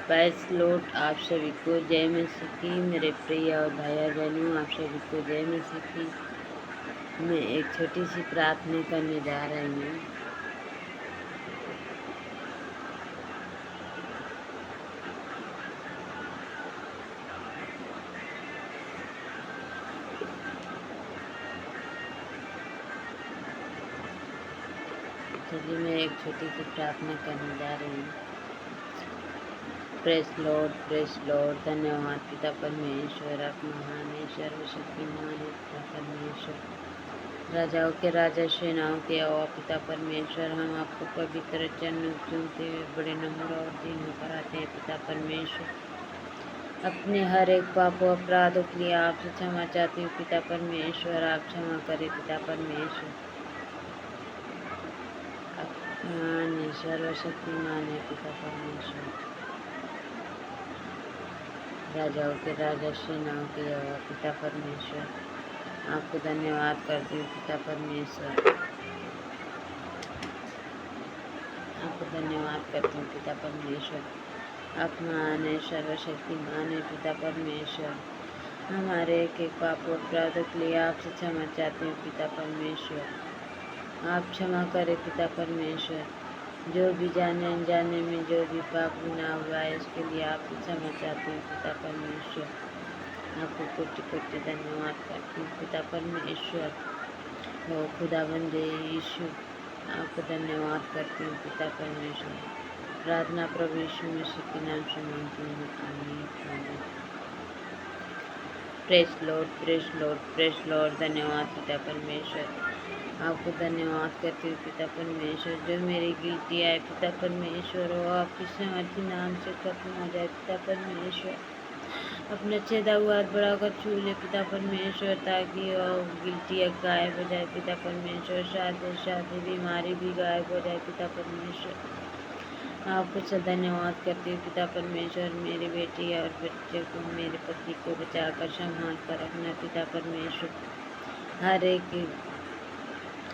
Praise Lord. आप सभी को जय मसीह की। मेरे प्रिय और भाई और बहनों, आप सभी को जय मसीह की। मैं एक छोटी सी प्रार्थना करने जा रही हूँ। चलिए, मैं एक छोटी सी प्रार्थना करने जा रही हूँ। Praise Lord, praise Lord. धन्यवाद पिता परमेश्वर, आप महान है, सर्वशक्तिमान है पिता परमेश्वर। राजाओं के राजा, सेनाओं के यहोवा पिता परमेश्वर, हम आपको पवित्र चरणों चूमते हुए बड़े नम्र और दीन होकर आते हैं पिता परमेश्वर। अपने हर एक पापों अपराधों के लिए आपसे क्षमा चाहती हूँ पिता परमेश्वर। आप क्षमा करें पिता परमेश्वर। महान है, सर्वशक्तिमान है पिता परमेश्वर। राजाओं के राजा, सेनाओं के यहोवा पिता परमेश्वर, आपको धन्यवाद करती हूँ पिता परमेश्वर। आपको धन्यवाद करती हूँ पिता परमेश्वर। आप महान है, सर्वशक्तिमान है पिता परमेश्वर। हमारे एक एक पापों अपराधों के लिए आपसे क्षमा चाहते हैं पिता परमेश्वर। आप क्षमा करें पिता परमेश्वर। जो भी जाने अनजाने में जो भी पाप गुनाह हुआ है, इसके लिए आपसे क्षमा चाहते हैं पिता परमेश्वर। आपको कोटि कोटि धन्यवाद करती हूँ पिता परमेश्वर। ओ खुदाबंदे यीशु, आपको धन्यवाद करती हूँ पिता परमेश्वर। प्रार्थना प्रभु यीशु मसीह के नाम से मांगती हूँ, आमीन आमीन। Praise Lord, praise Lord, praise Lord. धन्यवाद पिता परमेश्वर। आपको धन्यवाद करती हूँ पिता परमेश्वर। जो मेरी गिल्टी है पिता परमेश्वर, वो आपके सामर्थी नाम से खत्म हो जाए पिता परमेश्वर। अपना छेदा हुआ हाथ बढ़ाकर छू ले पिता परमेश्वर, ताकि वो गिल्टी गायब हो जाए पिता परमेश्वर। साथ बीमारी भी गायब हो जाए पिता परमेश्वर। आपको से धन्यवाद करती हूँ पिता परमेश्वर। मेरी बेटी और बच्चे को, मेरे पति को बचाकर संभाल कर रखना पिता परमेश्वर। हर एक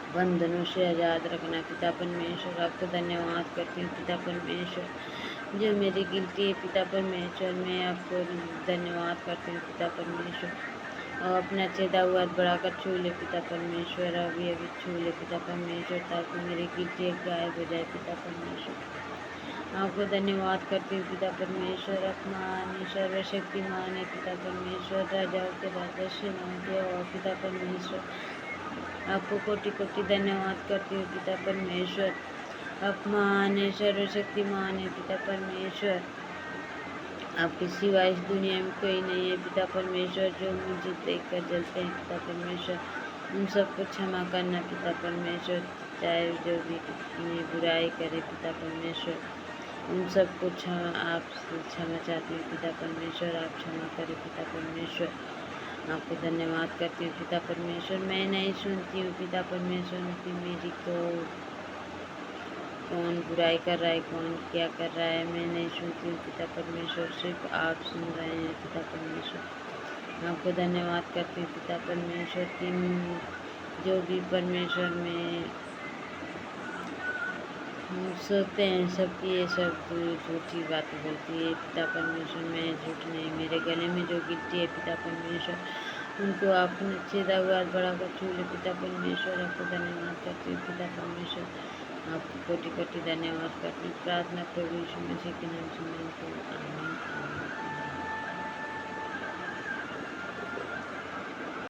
बंधनों से आज़ाद रखना पिता परमेश्वर। आपको धन्यवाद करती हूँ पिता परमेश्वर। जो मेरी गिल्टी है पिता परमेश्वर, मैं आपको धन्यवाद करती हूँ पिता परमेश्वर। और अपना छेदा हुआ बढ़ाकर छू ले पिता परमेश्वर। अभी अभी छू ले पिता परमेश्वर, ताकि मेरी गिल्टी गायब हो जाए पिता परमेश्वर। आपको धन्यवाद करती हूँ पिता परमेश्वर। अपमान है, सर्वशक्तिमान है पिता परमेश्वर। राजाओं के राजा, सेनाओं के यहोवा पिता परमेश्वर, आपको कोटि कोटि धन्यवाद करती हूँ पिता परमेश्वर। अपमान है, सर्वशक्तिमान है पिता परमेश्वर। आपके सिवा इस दुनिया में कोई नहीं है पिता परमेश्वर। जो मुझे देखकर जलते हैं पिता परमेश्वर, उन सबको क्षमा करना पिता परमेश्वर। चाहे जो भी इन्हें बुराई करे पिता परमेश्वर, उन सबको आपसे क्षमा चाहती हूँ पिता परमेश्वर। आप क्षमा करें पिता परमेश्वर। आपको धन्यवाद करती हूँ पिता परमेश्वर। मैं नहीं सुनती हूँ पिता परमेश्वर कि मेरी को कौन बुराई कर रहा है, कौन क्या कर रहा है, मैं नहीं सुनती हूँ पिता परमेश्वर। सिर्फ आप सुन रहे हैं पिता परमेश्वर। आपको धन्यवाद करती हूँ पिता परमेश्वर कि जो भी परमेश्वर में सोचते हैं सबकी ये सब झूठी बातें बोलती है पिता परमेश्वर। मैं झूठ नहीं, मेरे गले में जो गिरती है पिता परमेश्वर, उनको आपने छेदा हुआ बढ़ाकर छू ले पिता परमेश्वर। आपको धन्यवाद करती हूँ पिता परमेश्वर। आपको कोटि कोटि धन्यवाद करती हूँ। प्रार्थना प्रभु यीशु मसीह के नाम से मांगती हूँ।